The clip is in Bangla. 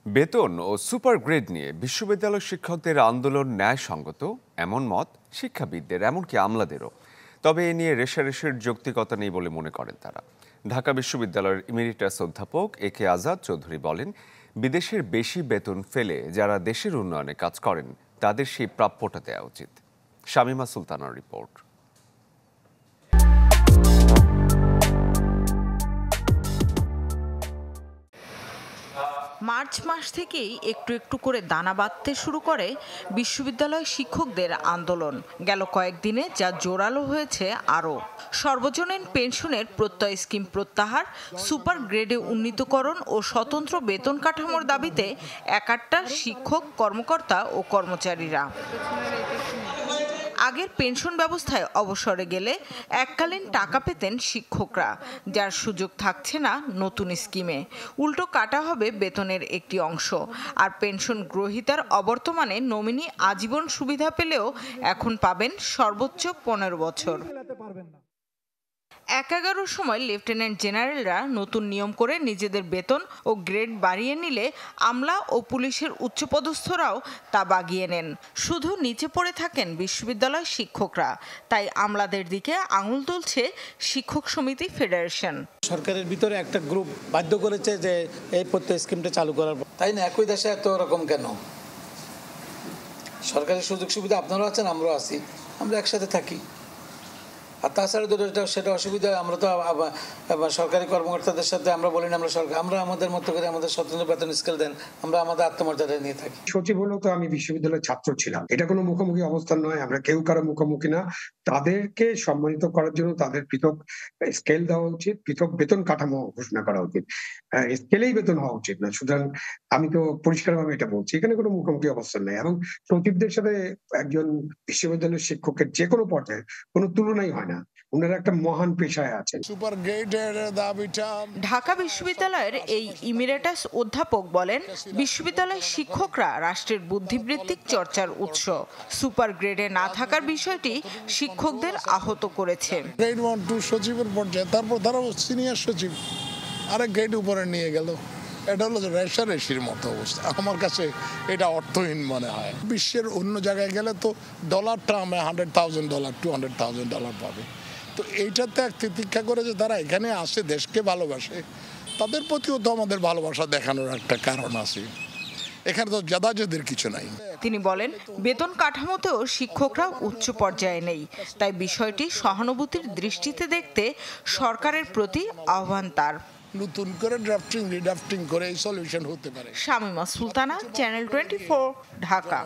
বেতন ও সুপার গ্রেড নিয়ে বিশ্ববিদ্যালয় শিক্ষকদের আন্দোলন ন্যায়সঙ্গত এমন মত শিক্ষাবিদদের, এমনকি আমলাদেরও। তবে এ নিয়ে রেষারেষির যৌক্তিকতা নেই বলে মনে করেন তারা। ঢাকা বিশ্ববিদ্যালয়ের ইমেরিটাস অধ্যাপক একে আজাদ চৌধুরী বলেন, বিদেশের বেশি বেতন ফেলে যারা দেশের উন্নয়নে কাজ করেন তাদের সেই প্রাপ্যটা দেওয়া উচিত। শামীমা সুলতানার রিপোর্ট। মার্চ মাস থেকেই একটু একটু করে দানা বাঁধতে শুরু করে বিশ্ববিদ্যালয় শিক্ষকদের আন্দোলন। গেল কয়েকদিনে যা জোরালো হয়েছে আরও। সর্বজনীন পেনশনের প্রত্যয় স্কিম প্রত্যাহার, সুপার গ্রেডে উন্নীতকরণ ও স্বতন্ত্র বেতন কাঠামোর দাবিতে একাট্টা শিক্ষক, কর্মকর্তা ও কর্মচারীরা। আগের পেনশন ব্যবস্থায় অবসরে গেলে এককালীন টাকা পেতেন শিক্ষকরা, যার সুযোগ থাকছে না নতুন স্কিমে। উল্টো কাটা হবে বেতনের একটি অংশ। আর পেনশন গ্রহীতার অবর্তমানে নমিনি আজীবন সুবিধা পেলেও এখন পাবেন সর্বোচ্চ 15 বছর। 11 সময় লেফটেন্যান্ট জেনারেলরা নতুন নিয়ম করে নিজেদের বেতন ও গ্রেড বাড়িয়ে নিলে আমলা ও পুলিশের উচ্চপদস্থরাও তা বাগিয়ে নেন। শুধু নিচে পড়ে থাকেন বিশ্ববিদ্যালয় শিক্ষকরা। তাই আমলাদের দিকে আঙুল তুলছে শিক্ষক সমিতি ফেডারেশন। সরকারের ভিতরে একটা গ্রুপ বাধ্য করেছে যে এই প্রত্যয় স্কিমটা চালু করার, তাই না? একই দেশে এত রকম কেন? সরকারের সুযোগ সুবিধা আপনারাও আছেন, আমরাও আছি, আমরা একসাথে থাকি। আর তাছাড়া সেটা অসুবিধা। আমরা তো সরকারি কর্মকর্তাদের সাথে আমরা বলি না আমরা আমাদের মতো করে আমাদের স্বতন্ত্র বেতন স্কেল দেন, আমরা আমাদের আত্মমর্যাদা নিয়ে থাকি। সচিব হলেও তো আমি বিশ্ববিদ্যালয়ের ছাত্র ছিলাম, এটা কোনো মুখোমুখি অবস্থান নয়। আমরা কেউ কারো মুখোমুখি না। তাদেরকে সম্মানিত করার জন্য তাদের পৃথক স্কেল দেওয়া উচিত, পৃথক বেতন কাঠামো ঘোষণা করা উচিত। স্কেলেই বেতন হওয়া উচিত না। সুতরাং আমি তো পরিষ্কারভাবে এটা বলছি, এখানে কোনো মুখোমুখি অবস্থান নেই। এবং সচিবদের সাথে একজন বিশ্ববিদ্যালয়ের শিক্ষকের যে কোনো পর্যায়ে কোনো তুলনাই হয় না। ওনারা একটা মহান পেশায় আছেন। সুপার গ্রেডের দাবিটা। ঢাকা বিশ্ববিদ্যালয়ের এই ইমেরিটাস অধ্যাপক বলেন, বিশ্ববিদ্যালয়ের শিক্ষকরা রাষ্ট্রের বুদ্ধিবৃত্তিক চর্চার উৎস। সুপার গ্রেডে না থাকার বিষয়টি শিক্ষকদের আহত করেছে। গ্রেড 1 2 সচিবের পর্যায়ে, তারপর তারা সিনিয়র সচিব আরেক গ্রেড উপরে নিয়ে গেল। এটা হলো রেষারেষির মতো অবস্থা। আমার কাছে এটা অর্থহীন মনে হয়। বিশ্বের অন্য জায়গায় গেলে তো ডলারটা আমরা $100,000 $200,000 পাবে। তো এইটাতে এক তিতিক্ষা করে যে তারা এখানে আসে, দেশকে ভালোবাসে, তাদের প্রতিও তো আমাদের ভালোবাসা দেখানোর একটা কারণ আছে। এখানে তো জাদাজাদের কিছু নাই। তিনি বলেন, বেতন কাঠামোতেও শিক্ষকরা উচ্চ পর্যায়ে নেই। তাই বিষয়টি সহানুভূতির দৃষ্টিতে দেখতে সরকারের প্রতি আহ্বান তার। নতুন করে ড্রাফটিং রিড্রাফটিং করে এই সলিউশন হতে পারে। শামীমা সুলতানা, চ্যানেল 24, ঢাকা।